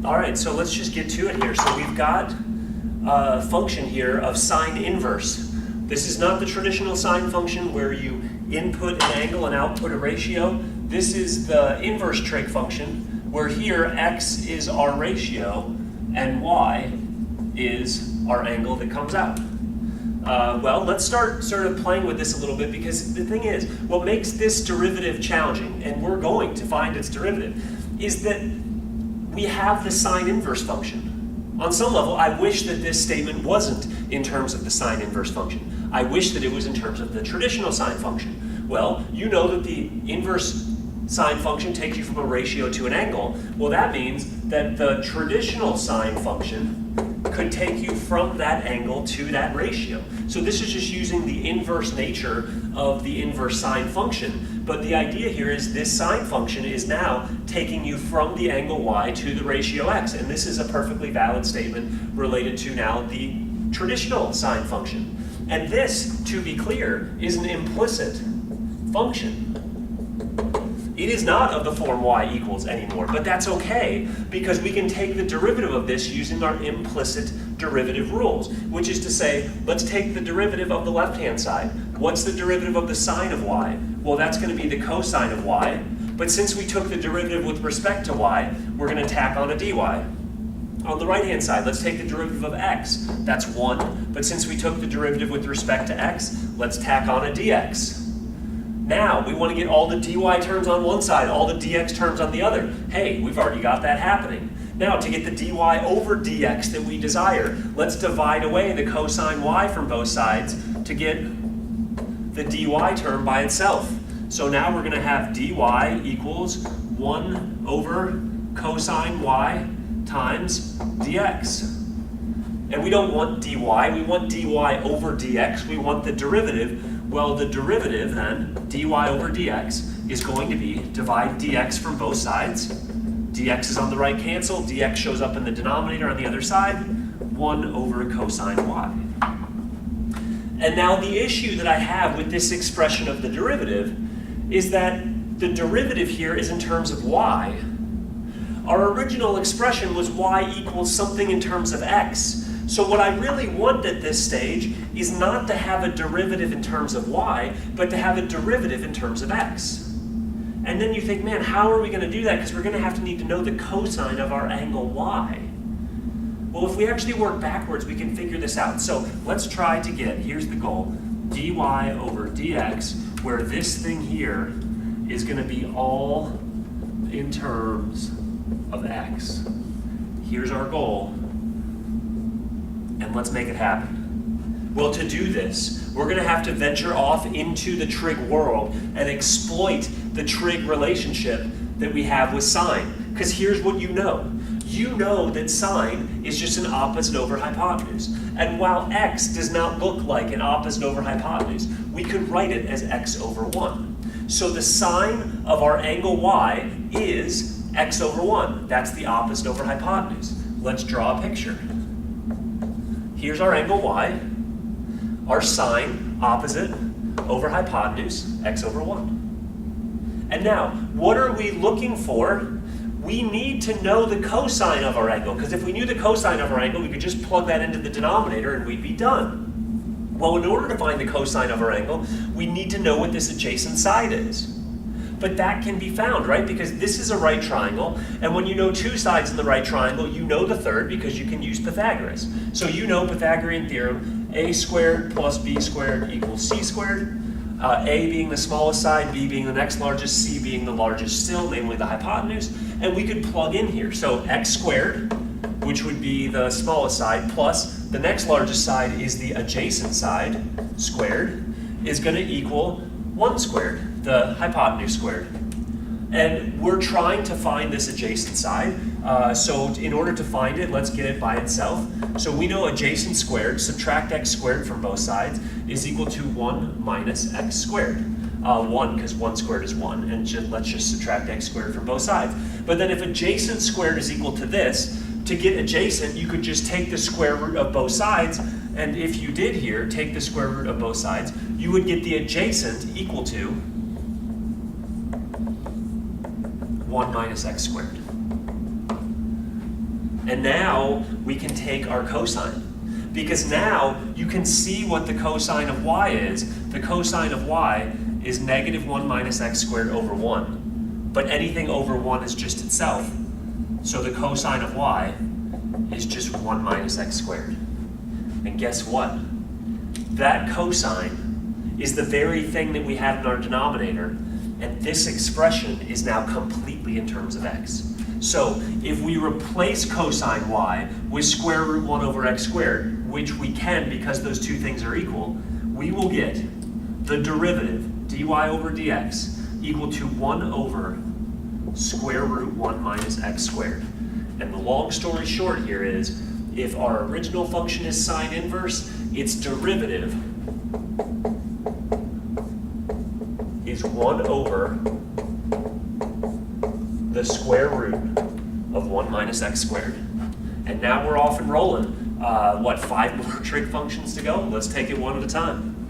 All right, so let's just get to it here. So we've got a function here of sine inverse. This is not the traditional sine function where you input an angle and output a ratio. This is the inverse trig function, where here x is our ratio and y is our angle that comes out. Well, let's start sort of playing with this a little bit, because the thing is, what makes this derivative challenging, and we're going to find its derivative, is that we have the sine inverse function. On some level, I wish that this statement wasn't in terms of the sine inverse function. I wish that it was in terms of the traditional sine function. Well, you know that the inverse sine function takes you from a ratio to an angle. Well, that means that the traditional sine function could take you from that angle to that ratio. So this is just using the inverse nature of the inverse sine function. But the idea here is this sine function is now taking you from the angle y to the ratio x. And this is a perfectly valid statement related to now the traditional sine function. And this, to be clear, is an implicit function. It is not of the form y equals anymore, but that's okay, because we can take the derivative of this using our implicit derivative rules, which is to say, let's take the derivative of the left-hand side. What's the derivative of the sine of y? Well, that's going to be the cosine of y, but since we took the derivative with respect to y, we're going to tack on a dy. On the right-hand side, let's take the derivative of x. That's 1, but since we took the derivative with respect to x, let's tack on a dx. Now, we want to get all the dy terms on one side, all the dx terms on the other. Hey, we've already got that happening. Now, to get the dy over dx that we desire, let's divide away the cosine y from both sides to get the dy term by itself. So now we're going to have dy equals 1 over cosine y times dx. And we don't want dy, we want dy over dx, we want the derivative. Well, the derivative then, dy over dx, is going to be divide dx from both sides. Dx is on the right cancel, dx shows up in the denominator on the other side, 1 over cosine y. And now the issue that I have with this expression of the derivative is that the derivative here is in terms of y. Our original expression was y equals something in terms of x. So what I really want at this stage is not to have a derivative in terms of y, but to have a derivative in terms of x. And then you think, man, how are we going to do that? Because we're going to need to know the cosine of our angle y. Well, if we actually work backwards, we can figure this out. So let's try to get, here's the goal, dy over dx, where this thing here is going to be all in terms of x. Here's our goal. And let's make it happen. Well, to do this, we're going to have to venture off into the trig world and exploit the trig relationship that we have with sine. Because here's what you know. You know that sine is just an opposite over hypotenuse. And while x does not look like an opposite over hypotenuse, we could write it as x over 1. So the sine of our angle y is x over 1. That's the opposite over hypotenuse. Let's draw a picture. Here's our angle y, our sine opposite over hypotenuse, x over 1. And now, what are we looking for? We need to know the cosine of our angle, because if we knew the cosine of our angle, we could just plug that into the denominator and we'd be done. Well, in order to find the cosine of our angle, we need to know what this adjacent side is. But that can be found, right? Because this is a right triangle, and when you know two sides in the right triangle, you know the third because you can use Pythagoras. So you know Pythagorean theorem, a squared plus b squared equals c squared, a being the smallest side, b being the next largest, c being the largest still, namely the hypotenuse, and we could plug in here. So x squared, which would be the smallest side, plus the next largest side is the adjacent side, squared, is going to equal 1 squared. The hypotenuse squared. And we're trying to find this adjacent side. So in order to find it, let's get it by itself. So we know adjacent squared, subtract x squared from both sides, is equal to 1 minus x squared. 1, because 1 squared is 1, and let's just subtract x squared from both sides. But then if adjacent squared is equal to this, to get adjacent, you could just take the square root of both sides, and if you did here, take the square root of both sides, you would get the adjacent equal to 1 minus x squared. And now we can take our cosine. Because now you can see what the cosine of y is. The cosine of y is negative 1 minus x squared over 1. But anything over 1 is just itself. So the cosine of y is just 1 minus x squared. And guess what? That cosine is the very thing that we have in our denominator, and this expression is now completely in terms of x. So if we replace cosine y with square root 1 over x squared, which we can because those two things are equal, we will get the derivative, dy over dx, equal to 1 over square root 1 minus x squared. And the long story short here is, if our original function is sine inverse, its derivative is 1 over the square root of 1 minus x squared. And now we're off and rolling. 5 more trig functions to go? Let's take it one at a time.